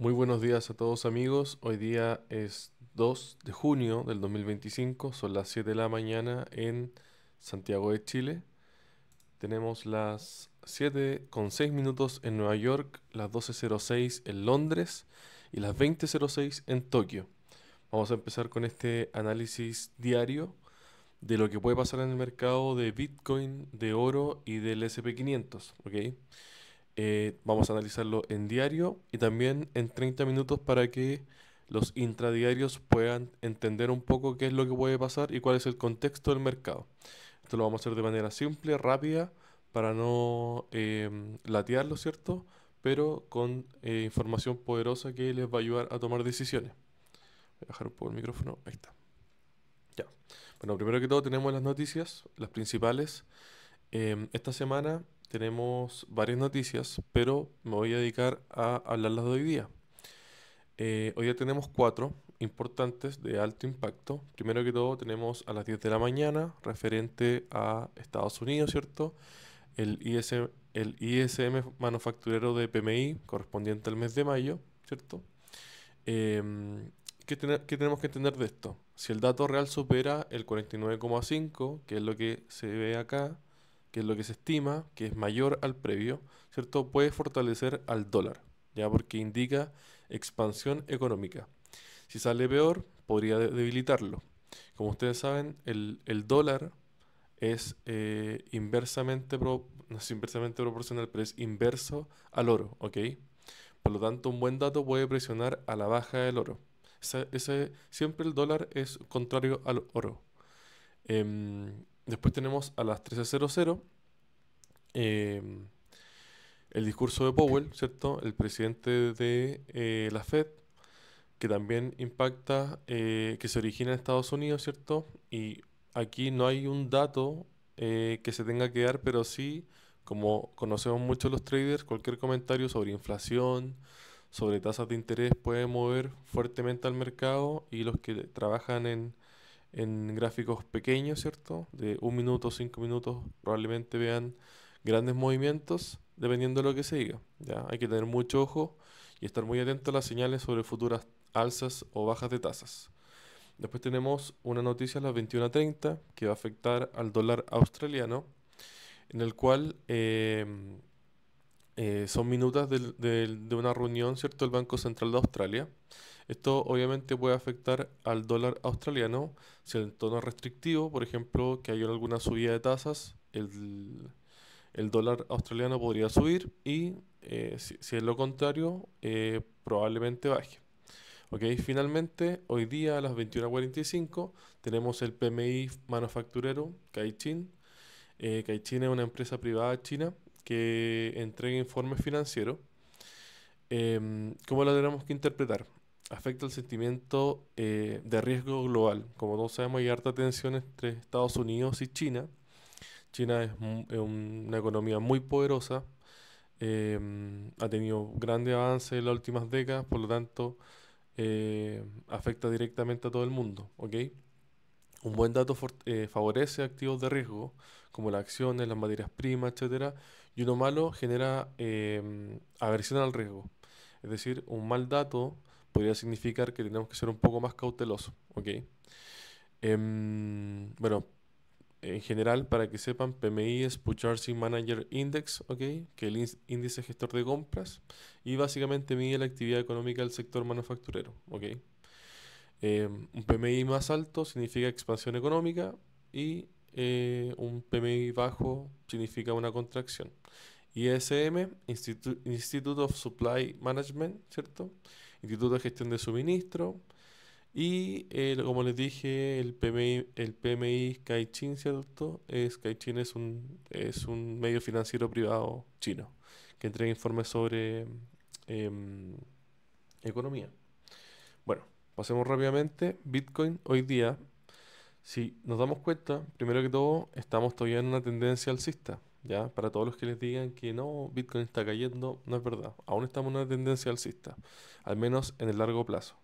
Muy buenos días a todos amigos. Hoy día es 2 de junio del 2025. Son las 7 de la mañana en Santiago de Chile. Tenemos las 7:06 en Nueva York, las 12:06 en Londres y las 20:06 en Tokio. Vamos a empezar con este análisis diario de lo que puede pasar en el mercado de Bitcoin, de oro y del SP 500, ¿ok? Vamos a analizarlo en diario y también en 30 minutos para que los intradiarios puedan entender un poco qué es lo que puede pasar y cuál es el contexto del mercado. Esto lo vamos a hacer de manera simple, rápida, para no latearlo, ¿cierto? Pero con información poderosa que les va a ayudar a tomar decisiones. Voy a bajar un poco el micrófono. Ahí está. Ya. Bueno, primero que todo tenemos las noticias, las principales. Esta semana tenemos varias noticias, pero me voy a dedicar a hablarlas de hoy día. Hoy día tenemos cuatro importantes de alto impacto. Primero que todo tenemos a las 10 de la mañana, referente a Estados Unidos, ¿cierto? El ISM manufacturero de PMI, correspondiente al mes de mayo, ¿cierto? Em, ¿Qué tenemos que entender de esto? Si el dato real supera el 49,5, que es lo que se ve acá, que es lo que se estima, que es mayor al previo, ¿cierto? Puede fortalecer al dólar, ¿ya? Porque indica expansión económica. Si sale peor, podría debilitarlo. Como ustedes saben, el dólar es no es inversamente proporcional, pero es inverso al oro, ¿ok? Por lo tanto, un buen dato puede presionar a la baja del oro. Siempre el dólar es contrario al oro. Después tenemos a las 13:00 em, el discurso de Powell, ¿cierto? El presidente de la Fed, que también impacta, que se origina en Estados Unidos, ¿cierto? Y aquí no hay un dato que se tenga que dar, pero sí, como conocemos mucho los traders, cualquier comentario sobre inflación, sobre tasas de interés puede mover fuertemente al mercado y los que trabajan en gráficos pequeños, ¿cierto? De 1 minuto, 5 minutos, probablemente vean grandes movimientos dependiendo de lo que se diga. ¿Ya? Hay que tener mucho ojo y estar muy atento a las señales sobre futuras alzas o bajas de tasas. Después tenemos una noticia a las 21:30 que va a afectar al dólar australiano, en el cual son minutas de una reunión, ¿cierto?, del Banco Central de Australia. Esto obviamente puede afectar al dólar australiano si el tono es restrictivo, por ejemplo, que haya alguna subida de tasas, el dólar australiano podría subir y si es lo contrario, probablemente baje. Ok, finalmente, hoy día a las 21:45 tenemos el PMI manufacturero Caixin. Caixin es una empresa privada china que entrega informes financieros. ¿Cómo lo tenemos que interpretar? Afecta el sentimiento de riesgo global. Como todos sabemos, hay harta tensión entre Estados Unidos y China. China es una economía muy poderosa, ha tenido grandes avances en las últimas décadas, por lo tanto, afecta directamente a todo el mundo, ¿ok? Un buen dato favorece activos de riesgo, como las acciones, las materias primas, etcétera, y uno malo genera aversión al riesgo. Es decir, un mal dato podría significar que tenemos que ser un poco más cautelosos, ¿ok? Bueno, en general, para que sepan, PMI es Purchasing Manager Index, ¿ok? Que es el índice gestor de compras y básicamente mide la actividad económica del sector manufacturero, ¿ok? Un PMI más alto significa expansión económica y un PMI bajo significa una contracción. ISM, Institute of Supply Management, ¿cierto? Instituto de Gestión de Suministro. Y como les dije, el PMI Caixin, ¿cierto? Caixin es un medio financiero privado chino que entrega informes sobre em, economía. Bueno, pasemos rápidamente. Bitcoin hoy día, si nos damos cuenta, primero que todo, estamos todavía en una tendencia alcista. ¿Ya? Para todos los que les digan que no, Bitcoin está cayendo, no es verdad. Aún estamos en una tendencia alcista, al menos en el largo plazo.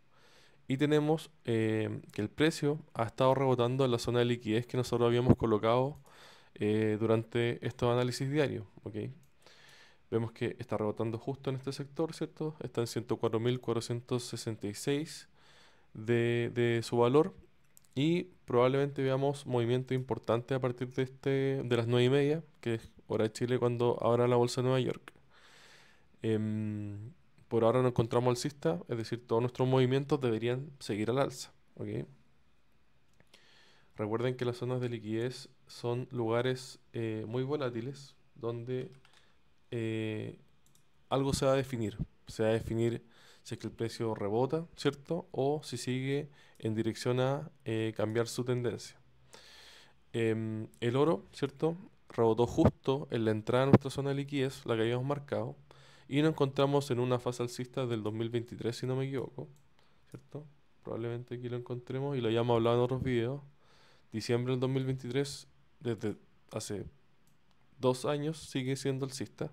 Y tenemos que el precio ha estado rebotando en la zona de liquidez que nosotros habíamos colocado durante estos análisis diarios. ¿Ok? Vemos que está rebotando justo en este sector, ¿cierto? Está en 104.466 de su valor y probablemente veamos movimiento importante a partir de las 9:30, que es hora de Chile cuando abra la bolsa de Nueva York. Em, por ahora no encontramos alcista, es decir, todos nuestros movimientos deberían seguir al alza, ¿ok? Recuerden que las zonas de liquidez son lugares muy volátiles donde eh, algo se va a definir. Se va a definir si es que el precio rebota, ¿cierto? O si sigue en dirección a cambiar su tendencia. El oro, ¿cierto? Rebotó justo en la entrada de nuestra zona de liquidez, la que habíamos marcado, y nos encontramos en una fase alcista del 2023, si no me equivoco, ¿cierto? Probablemente aquí lo encontremos y lo hayamos hablado en otros videos. Diciembre del 2023, desde hace 2 años, sigue siendo alcista.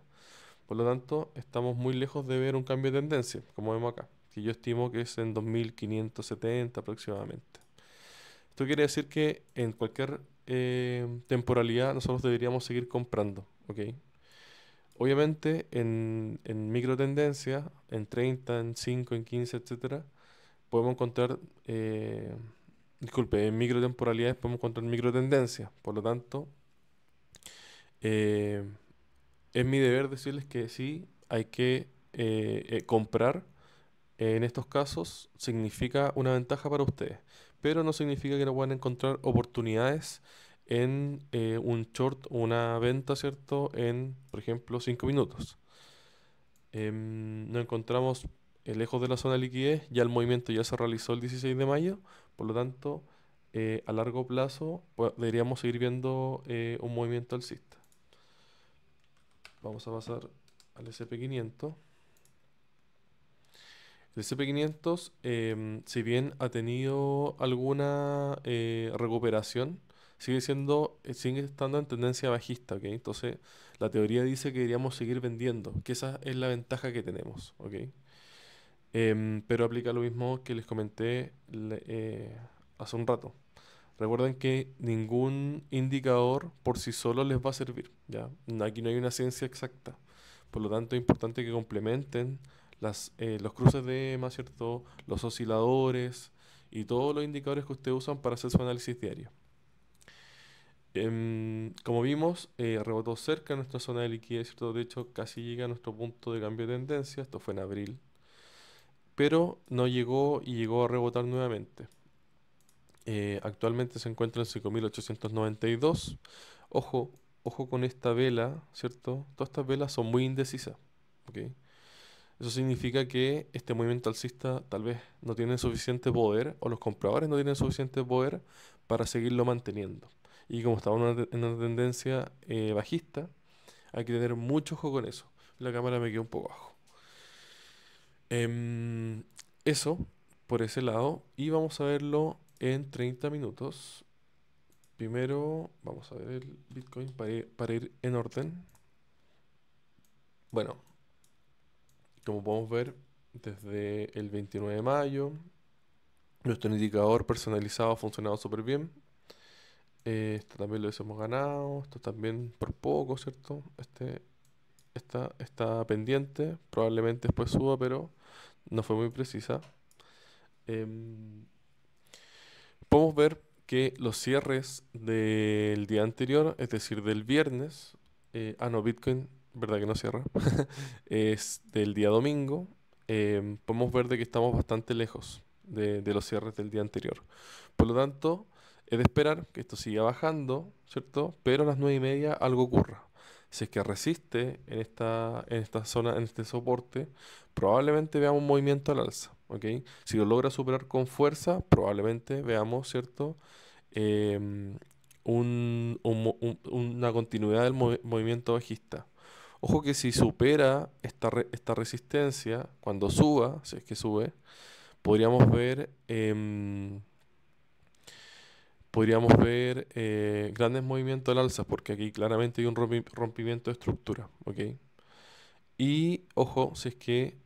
Por lo tanto, estamos muy lejos de ver un cambio de tendencia, como vemos acá, que yo estimo que es en 2570 aproximadamente. Esto quiere decir que en cualquier temporalidad nosotros deberíamos seguir comprando, ¿ok? Obviamente en micro tendencia, en 30, en 5, en 15, etcétera, podemos encontrar, disculpe, en micro temporalidades podemos encontrar micro tendencia. Por lo tanto, eh, es mi deber decirles que sí hay que comprar. En estos casos significa una ventaja para ustedes, pero no significa que no puedan encontrar oportunidades en un short o una venta, ¿cierto? En, por ejemplo, 5 minutos. Nos encontramos lejos de la zona de liquidez, ya el movimiento ya se realizó el 16 de mayo, por lo tanto, a largo plazo deberíamos seguir viendo un movimiento alcista. Vamos a pasar al SP500. El SP500, si bien ha tenido alguna recuperación, sigue estando en tendencia bajista, ¿ok? Entonces, la teoría dice que deberíamos seguir vendiendo, que esa es la ventaja que tenemos, ¿ok? Pero aplica lo mismo que les comenté hace un rato. Recuerden que ningún indicador por sí solo les va a servir, ¿ya? Aquí no hay una ciencia exacta. Por lo tanto, es importante que complementen los cruces de EMA, ¿cierto? Los osciladores y todos los indicadores que ustedes usan para hacer su análisis diario. Como vimos, rebotó cerca de nuestra zona de liquidez, ¿cierto? De hecho, casi llega a nuestro punto de cambio de tendencia. Esto fue en abril. Pero no llegó y llegó a rebotar nuevamente. Actualmente se encuentra en 5.892. Ojo, ojo con esta vela, ¿cierto? Todas estas velas son muy indecisas, ¿ok? Eso significa que este movimiento alcista tal vez no tiene suficiente poder o los compradores no tienen suficiente poder para seguirlo manteniendo. Y como estamos en una tendencia bajista, hay que tener mucho ojo con eso. La cámara me quedó un poco abajo. Em, Eso por ese lado y vamos a verlo en 30 minutos. Primero vamos a ver el Bitcoin para ir en orden. Bueno, como podemos ver, desde el 29 de mayo, nuestro indicador personalizado ha funcionado súper bien. Esto también lo hemos ganado, esto también por poco, ¿cierto? Está pendiente, probablemente después suba, pero no fue muy precisa. Em, Podemos ver que los cierres del día anterior, es decir, del viernes, no, Bitcoin, verdad que no cierra, es del día domingo, podemos ver de que estamos bastante lejos de los cierres del día anterior. Por lo tanto, es de esperar que esto siga bajando, ¿cierto? Pero a las 9:30 algo ocurra. Si es que resiste en esta zona, en este soporte, probablemente veamos un movimiento al alza, ¿ok? Si lo logra superar con fuerza, probablemente veamos, ¿cierto? Em, una continuidad del movimiento bajista. Ojo que si supera esta resistencia, cuando suba, si es que sube, podríamos ver, grandes movimientos al alza, porque aquí claramente hay un rompimiento de estructura, ¿ok? Y ojo, si es que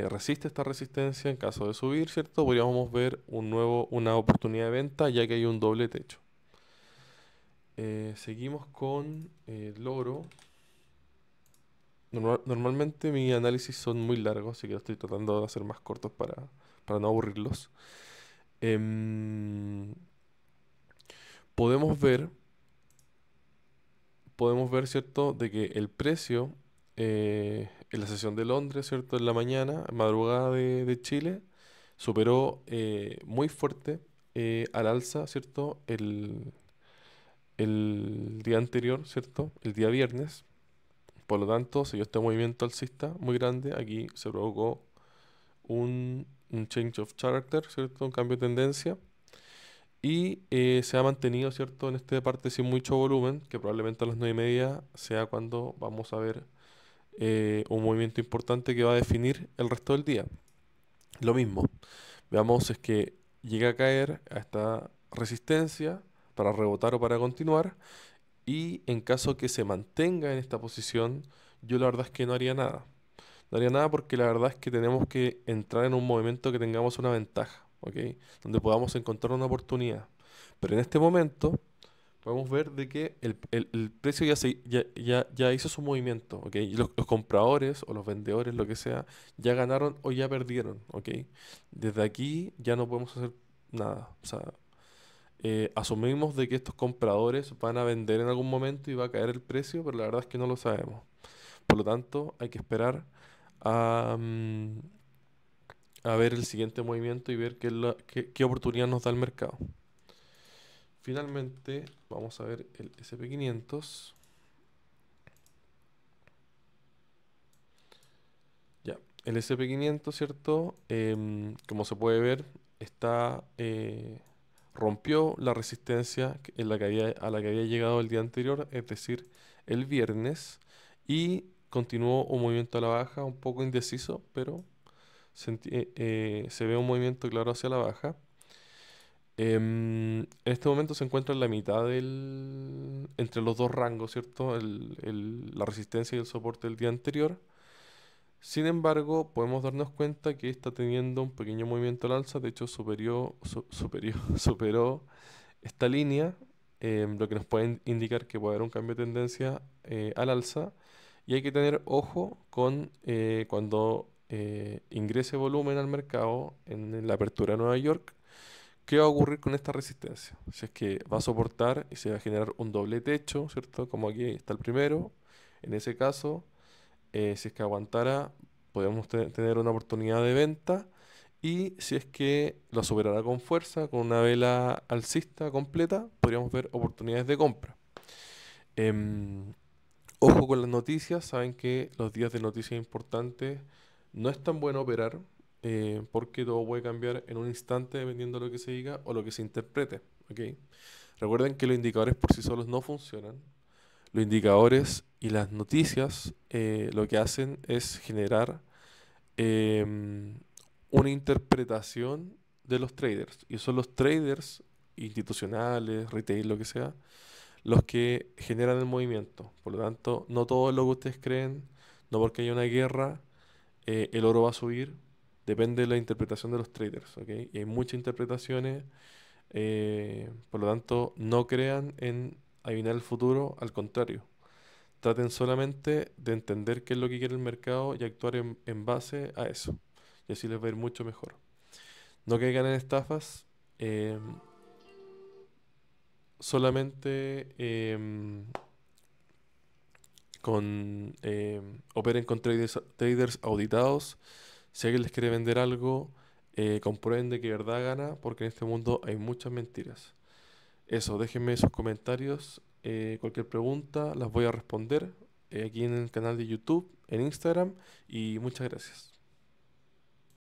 resiste esta resistencia en caso de subir, ¿cierto? Podríamos ver una oportunidad de venta ya que hay un doble techo. Seguimos con el oro. Normalmente mis análisis son muy largos, así que estoy tratando de hacer más cortos para no aburrirlos. Em, podemos ver, podemos ver, ¿cierto?, de que el precio en la sesión de Londres, ¿cierto?, en la mañana, madrugada de Chile, superó muy fuerte al alza, ¿cierto?, el día anterior, ¿cierto?, el día viernes. Por lo tanto, se dio este movimiento alcista muy grande. Aquí se provocó un change of character, ¿cierto? Un cambio de tendencia. Y se ha mantenido, ¿cierto? En esta parte sin mucho volumen, que probablemente a las 9:30 sea cuando vamos a ver un movimiento importante que va a definir el resto del día. Lo mismo, veamos si es que llega a caer a esta resistencia para rebotar o para continuar. Y en caso que se mantenga en esta posición, yo la verdad es que no haría nada. No haría nada porque la verdad es que tenemos que entrar en un movimiento que tengamos una ventaja, ¿ok? Donde podamos encontrar una oportunidad. Pero en este momento podemos ver de que el precio ya hizo su movimiento, ¿ok? Y los compradores o los vendedores, lo que sea, ya ganaron o ya perdieron, ¿ok? Desde aquí ya no podemos hacer nada. O sea, asumimos de que estos compradores van a vender en algún momento y va a caer el precio, pero la verdad es que no lo sabemos. Por lo tanto, hay que esperar a, a ver el siguiente movimiento y ver qué oportunidad nos da el mercado. Finalmente, vamos a ver el SP500. Ya, el SP500, ¿cierto? Como se puede ver, rompió la resistencia a la que había llegado el día anterior, es decir, el viernes, y continuó un movimiento a la baja, un poco indeciso, pero se ve un movimiento claro hacia la baja. En este momento se encuentra en la mitad entre los dos rangos, ¿cierto? La resistencia y el soporte del día anterior. Sin embargo, podemos darnos cuenta que está teniendo un pequeño movimiento al alza, de hecho superó esta línea, lo que nos puede indicar que puede haber un cambio de tendencia al alza. Y hay que tener ojo con cuando ingrese volumen al mercado en la apertura de Nueva York. ¿Qué va a ocurrir con esta resistencia? Si es que va a soportar y se va a generar un doble techo, ¿cierto? Como aquí está el primero. En ese caso, si es que aguantara, podemos tener una oportunidad de venta. Y si es que lo superará con fuerza, con una vela alcista completa, podríamos ver oportunidades de compra. Em, Ojo con las noticias, saben que los días de noticias importantes no es tan bueno operar porque todo puede cambiar en un instante dependiendo de lo que se diga o lo que se interprete. ¿Ok? Recuerden que los indicadores por sí solos no funcionan. Los indicadores y las noticias lo que hacen es generar em, una interpretación de los traders. Y son los traders institucionales, retail, lo que sea, los que generan el movimiento. Por lo tanto, no todo lo que ustedes creen, no porque haya una guerra, el oro va a subir. Depende de la interpretación de los traders, ¿ok? Y hay muchas interpretaciones, por lo tanto, no crean en adivinar el futuro, al contrario. Traten solamente de entender qué es lo que quiere el mercado y actuar en base a eso. Y así les va a ir mucho mejor. No caigan en estafas. Solamente operen con traders auditados. Si alguien les quiere vender algo, comprueben de que verdad gana, porque en este mundo hay muchas mentiras. Eso, déjenme sus comentarios. Cualquier pregunta las voy a responder aquí en el canal de YouTube, en Instagram, y muchas gracias.